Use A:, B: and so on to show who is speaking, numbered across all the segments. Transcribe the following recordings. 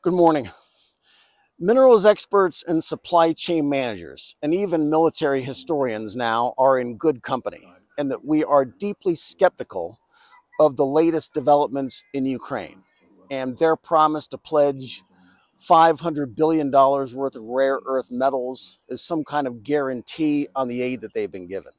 A: Good morning. Minerals experts and supply chain managers, and even military historians now, are in good company, and that we are deeply skeptical of the latest developments in Ukraine and their promise to pledge $500 billion worth of rare earth metals as some kind of guarantee on the aid that they've been given.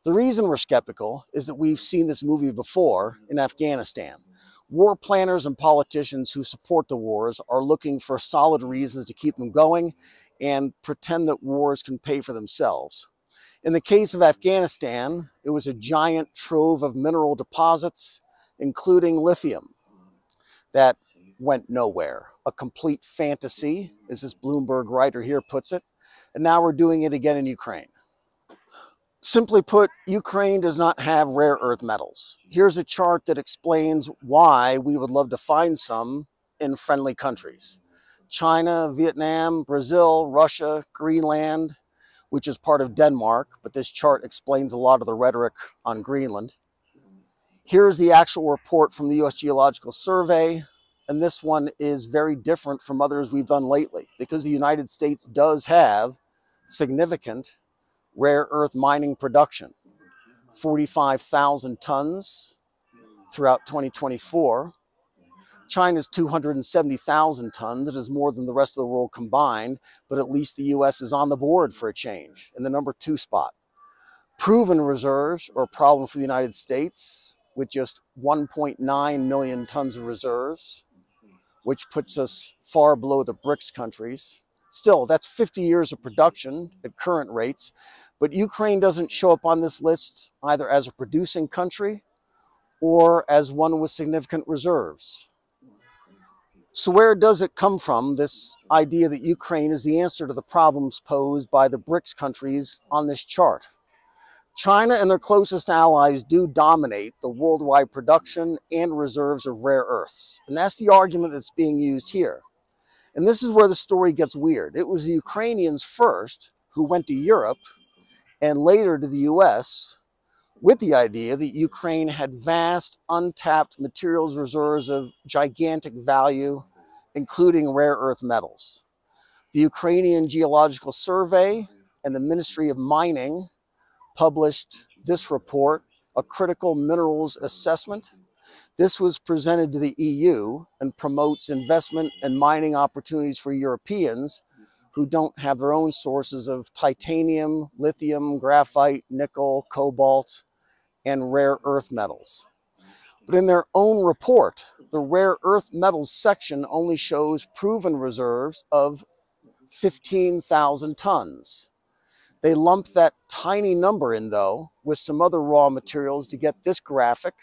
A: The reason we're skeptical is that we've seen this movie before in Afghanistan. War planners and politicians who support the wars are looking for solid reasons to keep them going and pretend that wars can pay for themselves. In the case of Afghanistan, it was a giant trove of mineral deposits, including lithium, that went nowhere. A complete fantasy, as this Bloomberg writer here puts it, and now we're doing it again in Ukraine. Simply put, Ukraine does not have rare earth metals. Here's a chart that explains why we would love to find some in friendly countries. China, Vietnam, Brazil, Russia, Greenland, which is part of Denmark, but this chart explains a lot of the rhetoric on Greenland. Here's the actual report from the US Geological Survey, and this one is very different from others we've done lately because the United States does have significant rare earth mining production, 45,000 tons throughout 2024. China's 270,000 tons. That is more than the rest of the world combined, but at least the US is on the board for a change in the number 2 spot. Proven reserves are a problem for the United States with just 1.9 million tons of reserves, which puts us far below the BRICS countries. Still, that's 50 years of production at current rates, but Ukraine doesn't show up on this list either as a producing country or as one with significant reserves. So where does it come from, this idea that Ukraine is the answer to the problems posed by the BRICS countries on this chart? China and their closest allies do dominate the worldwide production and reserves of rare earths, and that's the argument that's being used here. And this is where the story gets weird. It was the Ukrainians first who went to Europe and later to the US with the idea that Ukraine had vast, untapped materials reserves of gigantic value, including rare earth metals. The Ukrainian Geological Survey and the Ministry of Mining published this report, a critical minerals assessment. This was presented to the EU and promotes investment and mining opportunities for Europeans who don't have their own sources of titanium, lithium, graphite, nickel, cobalt, and rare earth metals. But in their own report, the rare earth metals section only shows proven reserves of 15,000 tons. They lump that tiny number in, though, with some other raw materials to get this graphic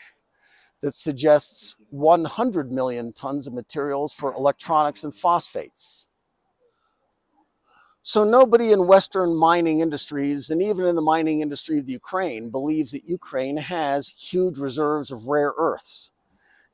A: that suggests 100 million tons of materials for electronics and phosphates. So nobody in Western mining industries, and even in the mining industry of the Ukraine, believes that Ukraine has huge reserves of rare earths.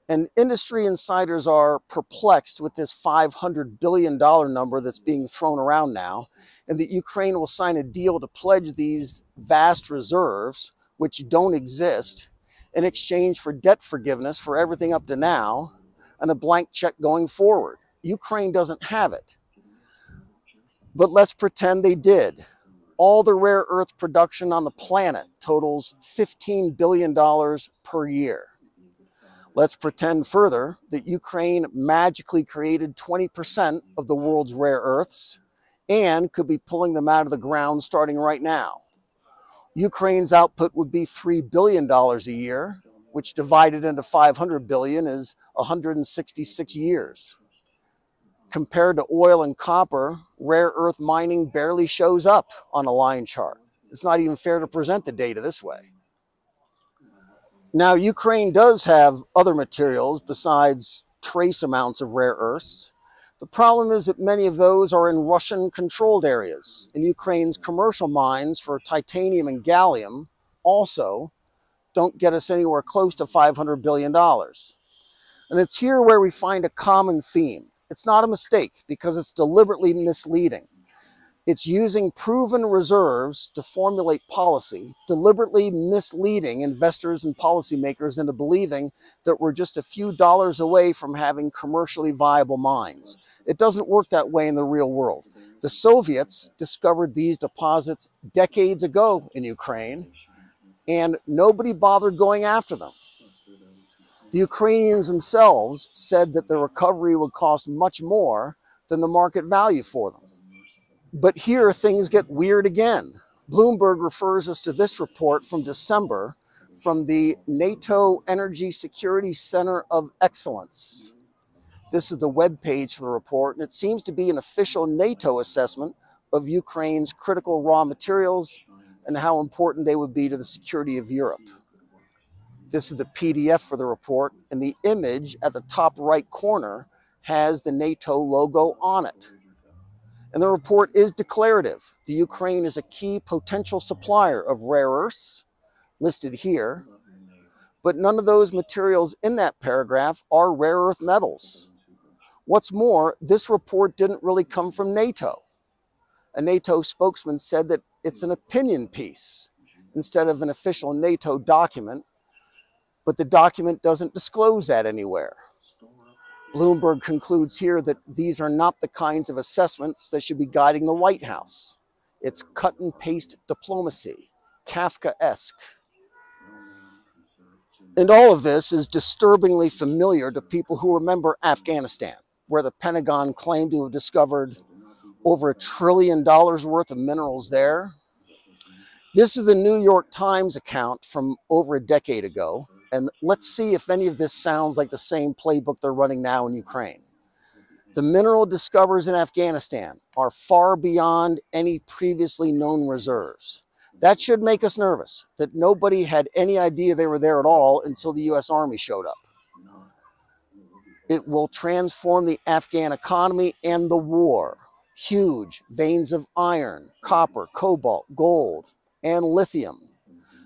A: And industry insiders are perplexed with this $500 billion number that's being thrown around now, and that Ukraine will sign a deal to pledge these vast reserves, which don't exist, in exchange for debt forgiveness for everything up to now and a blank check going forward. Ukraine doesn't have it. But let's pretend they did. All the rare earth production on the planet totals $15 billion per year. Let's pretend further that Ukraine magically created 20% of the world's rare earths and could be pulling them out of the ground starting right now. Ukraine's output would be $3 billion a year, which divided into 500 billion is 166 years. Compared to oil and copper, rare earth mining barely shows up on a line chart. It's not even fair to present the data this way. Now, Ukraine does have other materials besides trace amounts of rare earths. The problem is that many of those are in Russian-controlled areas, and Ukraine's commercial mines for titanium and gallium also don't get us anywhere close to $500 billion. And it's here where we find a common theme. It's not a mistake because it's deliberately misleading. It's using proven reserves to formulate policy, deliberately misleading investors and policymakers into believing that we're just a few dollars away from having commercially viable mines. It doesn't work that way in the real world. The Soviets discovered these deposits decades ago in Ukraine, and nobody bothered going after them. The Ukrainians themselves said that the recovery would cost much more than the market value for them. But here things get weird again. Bloomberg refers us to this report from December from the NATO Energy Security Center of Excellence. This is the webpage for the report, and it seems to be an official NATO assessment of Ukraine's critical raw materials and how important they would be to the security of Europe. This is the PDF for the report, and the image at the top right corner has the NATO logo on it. And the report is declarative. The Ukraine is a key potential supplier of rare earths, listed here, but none of those materials in that paragraph are rare earth metals. What's more, this report didn't really come from NATO. A NATO spokesman said that it's an opinion piece instead of an official NATO document, but the document doesn't disclose that anywhere. Bloomberg concludes here that these are not the kinds of assessments that should be guiding the White House. It's cut and paste diplomacy, Kafkaesque. And all of this is disturbingly familiar to people who remember Afghanistan, where the Pentagon claimed to have discovered over $1 trillion worth of minerals there. This is the New York Times account from over a decade ago. And let's see if any of this sounds like the same playbook they're running now in Ukraine. The mineral discoveries in Afghanistan are far beyond any previously known reserves. That should make us nervous, that nobody had any idea they were there at all until the US Army showed up. It will transform the Afghan economy and the war. Huge veins of iron, copper, cobalt, gold, and lithium.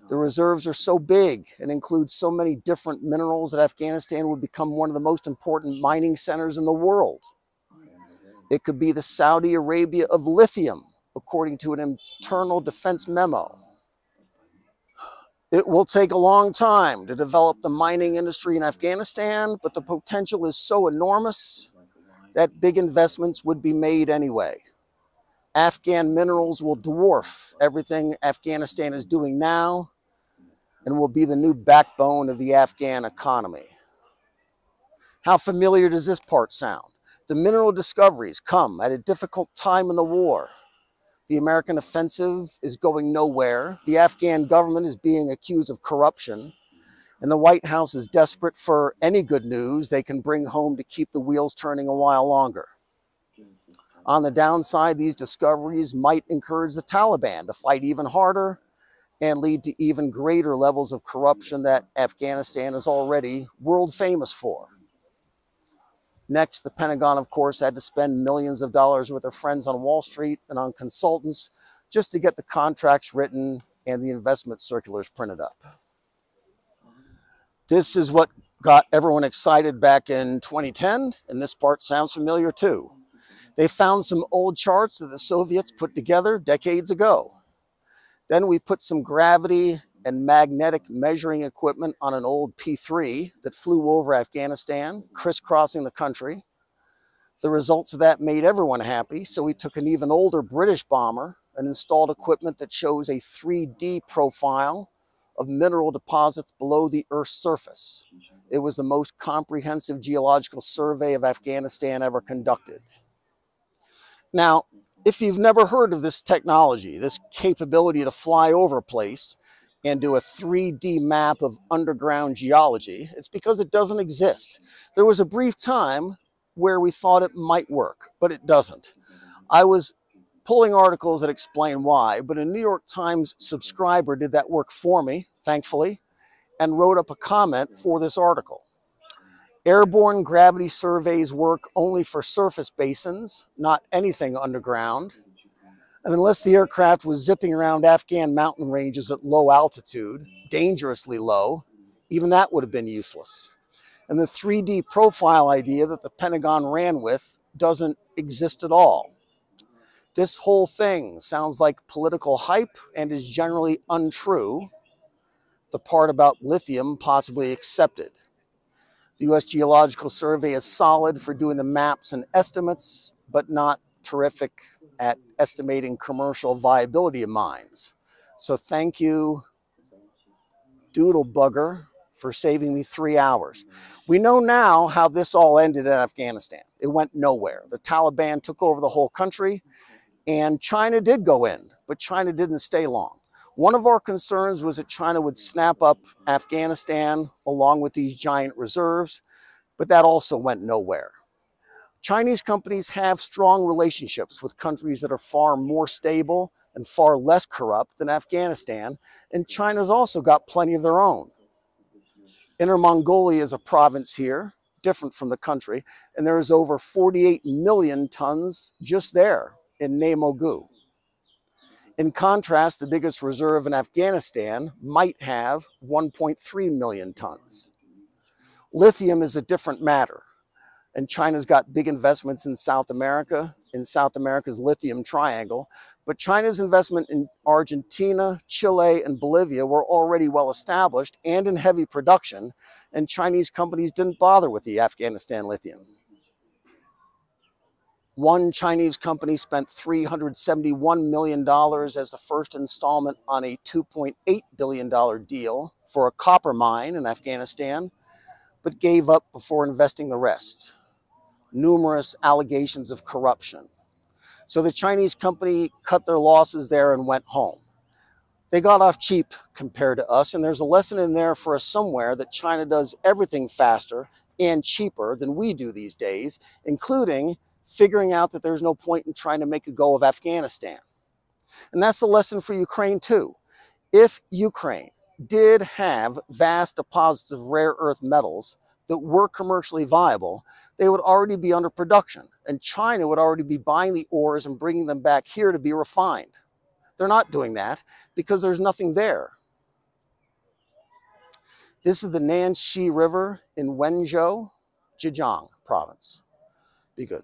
A: The reserves are so big and include so many different minerals that Afghanistan would become one of the most important mining centers in the world. It could be the Saudi Arabia of lithium, according to an internal defense memo. It will take a long time to develop the mining industry in Afghanistan, but the potential is so enormous that big investments would be made anyway. Afghan minerals will dwarf everything Afghanistan is doing now, and will be the new backbone of the Afghan economy. How familiar does this part sound? The mineral discoveries come at a difficult time in the war. The American offensive is going nowhere. The Afghan government is being accused of corruption, and the White House is desperate for any good news they can bring home to keep the wheels turning a while longer. On the downside, these discoveries might encourage the Taliban to fight even harder and lead to even greater levels of corruption that Afghanistan is already world famous for. Next, the Pentagon, of course, had to spend millions of dollars with their friends on Wall Street and on consultants just to get the contracts written and the investment circulars printed up. This is what got everyone excited back in 2010, and this part sounds familiar too. They found some old charts that the Soviets put together decades ago. Then we put some gravity and magnetic measuring equipment on an old P-3 that flew over Afghanistan, crisscrossing the country. The results of that made everyone happy, so we took an even older British bomber and installed equipment that shows a 3D profile of mineral deposits below the Earth's surface. It was the most comprehensive geological survey of Afghanistan ever conducted. Now, if you've never heard of this technology, this capability to fly over a place and do a 3D map of underground geology, it's because it doesn't exist. There was a brief time where we thought it might work, but it doesn't. I was pulling articles that explain why, but a New York Times subscriber did that work for me, thankfully, and wrote up a comment for this article. Airborne gravity surveys work only for surface basins, not anything underground. And unless the aircraft was zipping around Afghan mountain ranges at low altitude, dangerously low, even that would have been useless. And the 3D profile idea that the Pentagon ran with doesn't exist at all. This whole thing sounds like political hype and is generally untrue. The part about lithium possibly accepted. The US Geological Survey is solid for doing the maps and estimates, but not terrific at estimating commercial viability of mines. So thank you, Doodle Bugger, for saving me 3 hours. We know now how this all ended in Afghanistan. It went nowhere. The Taliban took over the whole country, and China did go in, but China didn't stay long. One of our concerns was that China would snap up Afghanistan along with these giant reserves, but that also went nowhere. Chinese companies have strong relationships with countries that are far more stable and far less corrupt than Afghanistan, and China's also got plenty of their own. Inner Mongolia is a province here, different from the country, and there is over 48 million tons just there in Nemogu. In contrast, the biggest reserve in Afghanistan might have 1.3 million tons. Lithium is a different matter, and China's got big investments in South America's lithium triangle, but China's investment in Argentina, Chile, and Bolivia were already well established and in heavy production, and Chinese companies didn't bother with the Afghanistan lithium. One Chinese company spent $371 million as the first installment on a $2.8 billion deal for a copper mine in Afghanistan, but gave up before investing the rest. Numerous allegations of corruption. So the Chinese company cut their losses there and went home. They got off cheap compared to us, and there's a lesson in there for us somewhere that China does everything faster and cheaper than we do these days, including figuring out that there's no point in trying to make a go of Afghanistan. And that's the lesson for Ukraine too. If Ukraine did have vast deposits of rare earth metals that were commercially viable, they would already be under production, and China would already be buying the ores and bringing them back here to be refined. They're not doing that because there's nothing there. This is the Nanxi River in Wenzhou, Zhejiang province. Be good.